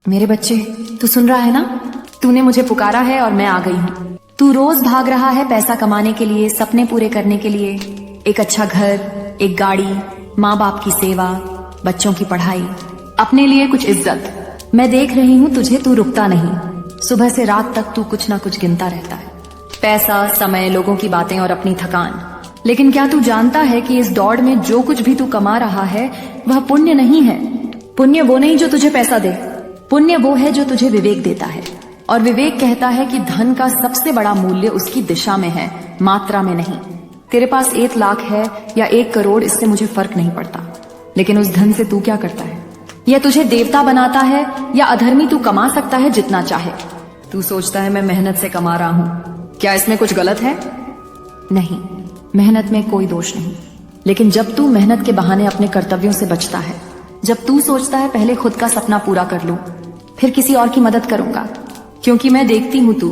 मेरे बच्चे, तू सुन रहा है ना? तूने मुझे पुकारा है और मैं आ गई हूँ। तू रोज भाग रहा है पैसा कमाने के लिए, सपने पूरे करने के लिए, एक अच्छा घर, एक गाड़ी, माँ बाप की सेवा, बच्चों की पढ़ाई, अपने लिए कुछ इज्जत। मैं देख रही हूँ तुझे, तू रुकता नहीं। सुबह से रात तक तू कुछ ना कुछ गिनता रहता है, पैसा, समय, लोगों की बातें और अपनी थकान। लेकिन क्या तू जानता है कि इस दौड़ में जो कुछ भी तू कमा रहा है वह पुण्य नहीं है। पुण्य वो नहीं जो तुझे पैसा दे, पुण्य वो है जो तुझे विवेक देता है। और विवेक कहता है कि धन का सबसे बड़ा मूल्य उसकी दिशा में है, मात्रा में नहीं। तेरे पास 1 लाख है या 1 करोड़, इससे मुझे फर्क नहीं पड़ता। लेकिन उस धन से तू क्या करता है? यह तुझे देवता बनाता है या अधर्मी तू कमा सकता है जितना चाहे। तू सोचता है मैं मेहनत से कमा रहा हूं, क्या इसमें कुछ गलत है? नहीं, मेहनत में कोई दोष नहीं। लेकिन जब तू मेहनत के बहाने अपने कर्तव्यों से बचता है, जब तू सोचता है पहले खुद का सपना पूरा कर लूं, फिर किसी और की मदद करूंगा, क्योंकि मैं देखती हूं तू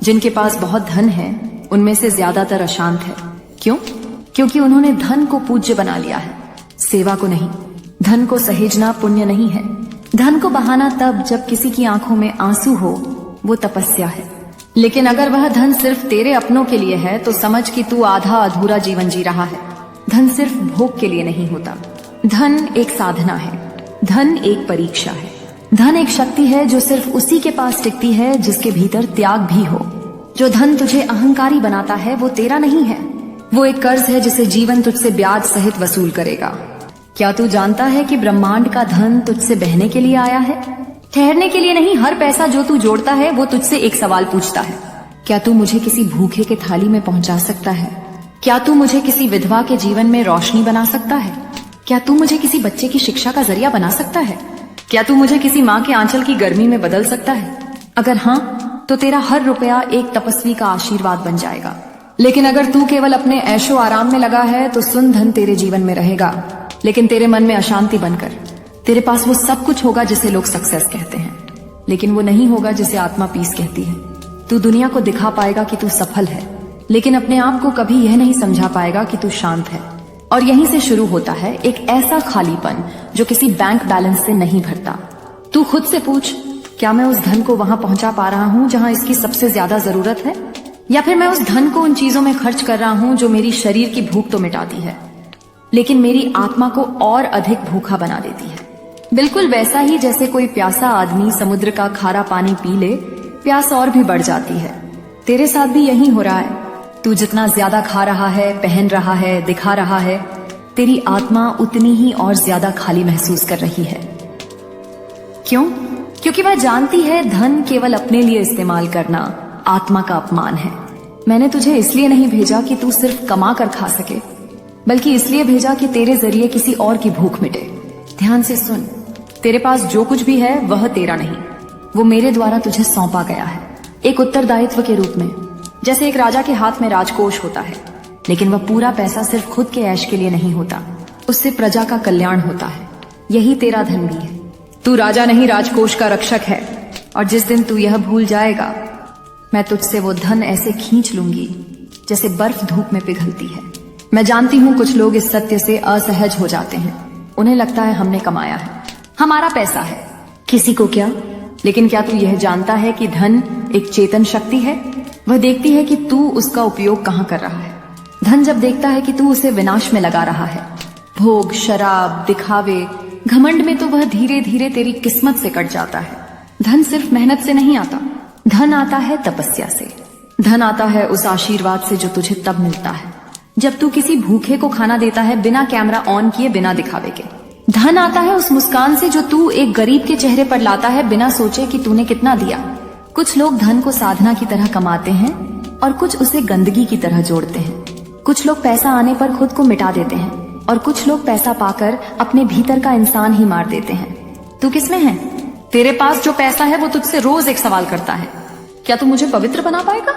जिनके पास बहुत धन है उनमें से ज्यादातर अशांत है। क्यों? क्योंकि उन्होंने धन को पूज्य बना लिया है, सेवा को नहीं। धन को सहेजना पुण्य नहीं है। धन को बहाना तब जब किसी की आंखों में आंसू हो, वो तपस्या है। लेकिन अगर वह धन सिर्फ तेरे अपनों के लिए है तो समझ कि तू आधा अधूरा जीवन जी रहा है। धन सिर्फ भोग के लिए नहीं होता। धन एक साधना है, धन एक परीक्षा है, धन एक शक्ति है जो सिर्फ उसी के पास टिकती है जिसके भीतर त्याग भी हो। जो धन तुझे अहंकारी बनाता है वो तेरा नहीं है, वो एक कर्ज है जिसे जीवन तुझसे ब्याज सहित वसूल करेगा। क्या तू जानता है कि ब्रह्मांड का धन तुझसे बहने के लिए आया है, ठहरने के लिए नहीं। हर पैसा जो तू जोड़ता है वो तुझसे एक सवाल पूछता है, क्या तू मुझे किसी भूखे के थाली में पहुंचा सकता है? क्या तू मुझे किसी विधवा के जीवन में रोशनी बना सकता है? क्या तू मुझे किसी बच्चे की शिक्षा का जरिया बना सकता है? क्या तू मुझे किसी माँ के आंचल की गर्मी में बदल सकता है? अगर हाँ, तो तेरा हर रुपया एक तपस्वी का आशीर्वाद बन जाएगा। लेकिन अगर तू केवल अपने ऐशो आराम में लगा है तो सुन, धन तेरे जीवन में रहेगा, लेकिन तेरे मन में अशांति बनकर। तेरे पास वो सब कुछ होगा जिसे लोग सक्सेस कहते हैं, लेकिन वो नहीं होगा जिसे आत्मा पीस कहती है। तू दुनिया को दिखा पाएगा कि तू सफल है, लेकिन अपने आप को कभी यह नहीं समझा पाएगा कि तू शांत है। और यहीं से शुरू होता है एक ऐसा खालीपन जो किसी बैंक बैलेंस से नहीं भरता। तू खुद से पूछ, क्या मैं उस धन को वहां पहुंचा पा रहा हूं जहां इसकी सबसे ज्यादा जरूरत है? या फिर मैं उस धन को उन चीजों में खर्च कर रहा हूं जो मेरी शरीर की भूख तो मिटाती है, लेकिन मेरी आत्मा को और अधिक भूखा बना देती है। बिल्कुल वैसा ही जैसे कोई प्यासा आदमी समुद्र का खारा पानी पी ले, प्यास और भी बढ़ जाती है। तेरे साथ भी यही हो रहा है। तू जितना ज्यादा खा रहा है, पहन रहा है, दिखा रहा है, तेरी आत्मा उतनी ही और ज्यादा खाली महसूस कर रही है। क्यों? क्योंकि वह जानती है धन केवल अपने लिए इस्तेमाल करना आत्मा का अपमान है। मैंने तुझे इसलिए नहीं भेजा कि तू सिर्फ कमा कर खा सके, बल्कि इसलिए भेजा कि तेरे जरिए किसी और की भूख मिटे। ध्यान से सुन, तेरे पास जो कुछ भी है वह तेरा नहीं, वो मेरे द्वारा तुझे सौंपा गया है, एक उत्तरदायित्व के रूप में। जैसे एक राजा के हाथ में राजकोष होता है, लेकिन वह पूरा पैसा सिर्फ खुद के ऐश के लिए नहीं होता, उससे प्रजा का कल्याण होता है। यही तेरा धन भी है। तू राजा नहीं, राजकोष का रक्षक है। और जिस दिन तू यह भूल जाएगा, मैं तुझसे वो धन ऐसे खींच लूंगी जैसे बर्फ धूप में पिघलती है। मैं जानती हूँ कुछ लोग इस सत्य से असहज हो जाते हैं। उन्हें लगता है हमने कमाया है, हमारा पैसा है, किसी को क्या। लेकिन क्या तू यह जानता है कि धन एक चेतन शक्ति है? वह देखती है कि तू उसका उपयोग कहाँ कर रहा है। धन जब देखता है कि तू उसे विनाश में लगा रहा है, भोग, शराब, दिखावे, घमंड में, तो वह धीरे धीरे तेरी किस्मत से कट जाता है। धन सिर्फ मेहनत से नहीं आता, धन आता है तपस्या से। धन आता है उस आशीर्वाद से जो तुझे तब मिलता है जब तू किसी भूखे को खाना देता है बिना कैमरा ऑन किए, बिना दिखावे के। धन आता है उस मुस्कान से जो तू एक गरीब के चेहरे पर लाता है बिना सोचे कि तूने कितना दिया। कुछ लोग धन को साधना की तरह कमाते हैं और कुछ उसे गंदगी की तरह जोड़ते हैं। कुछ लोग पैसा आने पर खुद को मिटा देते हैं और कुछ लोग पैसा पाकर अपने भीतर का इंसान ही मार देते हैं। तू किसमें है? तेरे पास जो पैसा है वो तुझसे रोज एक सवाल करता है, क्या तू मुझे पवित्र बना पाएगा?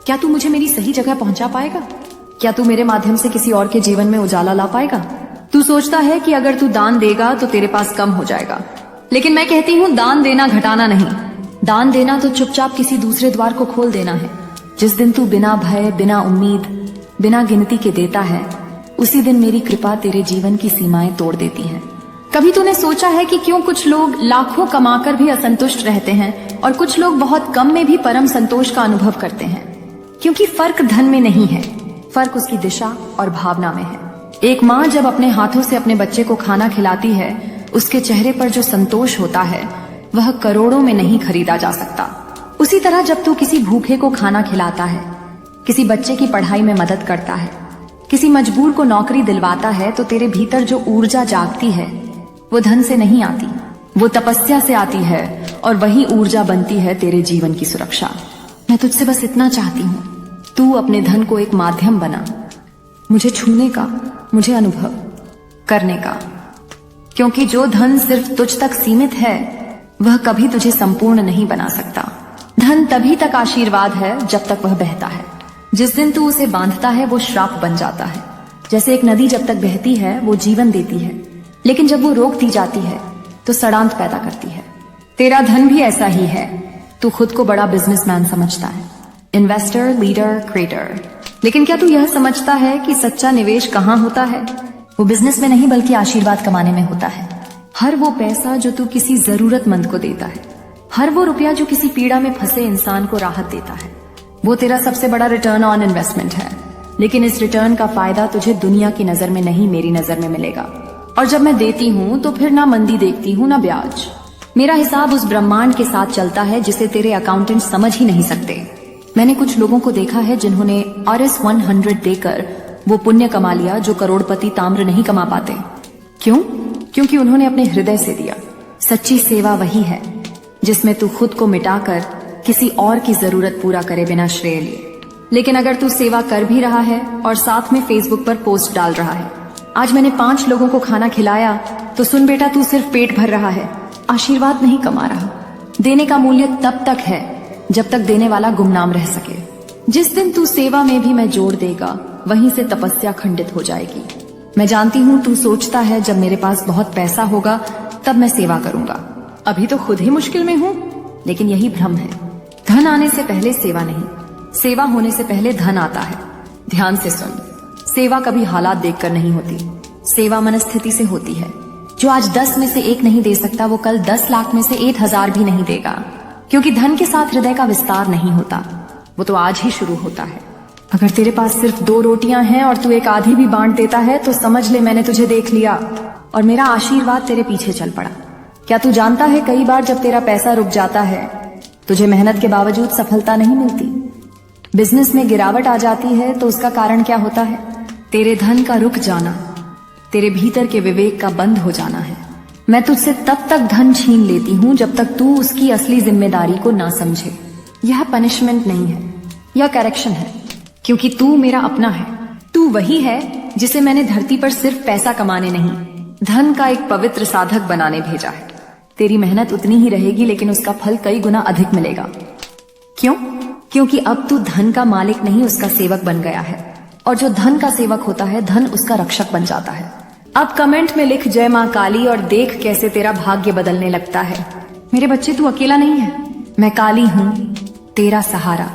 क्या तू मुझे मेरी सही जगह पहुंचा पाएगा? क्या तू मेरे माध्यम से किसी और के जीवन में उजाला ला पाएगा? तू सोचता है कि अगर तू दान देगा तो तेरे पास कम हो जाएगा, लेकिन मैं कहती हूँ दान देना घटाना नहीं। दान देना तो चुपचाप किसी दूसरे द्वार को खोल देना है। जिस दिन तू बिना भय, बिना उम्मीद, बिना गिनती के देता है, उसी दिन मेरी कृपा तेरे जीवन की सीमाएं तोड़ देती है। कभी तूने सोचा है कि क्यों कुछ लोग लाखों कमाकर भी असंतुष्ट रहते हैं और कुछ लोग बहुत कम में भी परम संतोष का अनुभव करते हैं? क्योंकि फर्क धन में नहीं है, फर्क उसकी दिशा और भावना में है। एक माँ जब अपने हाथों से अपने बच्चे को खाना खिलाती है, उसके चेहरे पर जो संतोष होता है वह करोड़ों में नहीं खरीदा जा सकता। उसी तरह जब तू किसी भूखे को खाना खिलाता है, किसी बच्चे की पढ़ाई में मदद करता है, किसी मजबूर को नौकरी दिलवाता है, तो तेरे भीतर जो ऊर्जा जागती है वो धन से नहीं आती, वो तपस्या से आती है और वही ऊर्जा बनती है तेरे जीवन की सुरक्षा। मैं तुझसे बस इतना चाहती हूँ, तू अपने धन को एक माध्यम बना, मुझे छूने का, मुझे अनुभव करने का। क्योंकि जो धन सिर्फ तुझ तक सीमित है वह कभी तुझे संपूर्ण नहीं बना सकता। धन तभी तक आशीर्वाद है जब तक वह बहता है। जिस दिन तू उसे बांधता है वो श्राप बन जाता है। जैसे एक नदी जब तक बहती है वो जीवन देती है, लेकिन जब वो रोक दी जाती है तो सड़ांत पैदा करती है। तेरा धन भी ऐसा ही है। तू खुद को बड़ा बिजनेसमैन समझता है, इन्वेस्टर, लीडर, क्रिएटर, लेकिन क्या तू यह समझता है कि सच्चा निवेश कहाँ होता है? वो बिजनेस में नहीं बल्कि आशीर्वाद कमाने में होता है। हर वो पैसा जो तू किसी जरूरतमंद को देता है, हर वो रुपया जो किसी पीड़ा में फंसे इंसान को राहत देता है, वो तेरा सबसे बड़ा रिटर्न ऑन इन्वेस्टमेंट है। लेकिन इस रिटर्न का फायदा तुझे दुनिया की नजर में नहीं, मेरी नजर में मिलेगा। और जब मैं देती हूँ तो फिर ना मंदी देखती हूँ ना ब्याज। मेरा हिसाब उस ब्रह्मांड के साथ चलता है जिसे तेरे अकाउंटेंट समझ ही नहीं सकते। मैंने कुछ लोगों को देखा है जिन्होंने RS 100 देकर वो पुण्य कमा लिया जो करोड़पति ताम्र नहीं कमा पाते। क्यों? क्योंकि उन्होंने अपने हृदय से दिया। सच्ची सेवा वही है जिसमें तू खुद को मिटाकर किसी और की जरूरत पूरा करे बिना श्रेय लिए। लेकिन अगर तू सेवा कर भी रहा है और साथ में फेसबुक पर पोस्ट डाल रहा है, आज मैंने 5 लोगों को खाना खिलाया, तो सुन बेटा, तू सिर्फ पेट भर रहा है, आशीर्वाद नहीं कमा रहा। देने का मूल्य तब तक है जब तक देने वाला गुमनाम रह सके। जिस दिन तू सेवा में भी मैं जोड़ देगा, वहीं से तपस्या खंडित हो जाएगी। मैं जानती हूँ तू सोचता है जब मेरे पास बहुत पैसा होगा तब मैं सेवा करूंगा। अभी तो खुद ही मुश्किल में हूँ, लेकिन यही भ्रम है। धन आने से पहले सेवा नहीं, सेवा होने से पहले धन आता है। ध्यान से सुन, सेवा कभी हालात देखकर नहीं होती, सेवा मनस्थिति से होती है। जो आज 10 में से 1 नहीं दे सकता, वो कल 10 लाख में से 1,000 भी नहीं देगा। क्योंकि धन के साथ हृदय का विस्तार नहीं होता, वो तो आज ही शुरू होता है। अगर तेरे पास सिर्फ 2 रोटियां हैं और तू एक आधी भी बांट देता है तो समझ ले मैंने तुझे देख लिया और मेरा आशीर्वाद तेरे पीछे चल पड़ा। क्या तू जानता है कई बार जब तेरा पैसा रुक जाता है, तुझे मेहनत के बावजूद सफलता नहीं मिलती, बिजनेस में गिरावट आ जाती है, तो उसका कारण क्या होता है? तेरे धन का रुक जाना, तेरे भीतर के विवेक का बंद हो जाना है। मैं तुझसे तब तक धन छीन लेती हूँ जब तक तू उसकी असली जिम्मेदारी को ना समझे। यह पनिशमेंट नहीं है, यह करेक्शन है। क्योंकि तू मेरा अपना है। तू वही है जिसे मैंने धरती पर सिर्फ पैसा कमाने नहीं, धन का एक पवित्र साधक बनाने भेजा है। तेरी मेहनत उतनी ही रहेगी, लेकिन उसका फल कई गुना अधिक मिलेगा। क्यों? क्योंकि अब तू धन का मालिक नहीं, उसका सेवक बन गया है। और जो धन का सेवक होता है, धन उसका रक्षक बन जाता है। अब कमेंट में लिख जय मां काली और देख कैसे तेरा भाग्य बदलने लगता है। मेरे बच्चे, तू अकेला नहीं है, मैं काली हूँ, तेरा सहारा।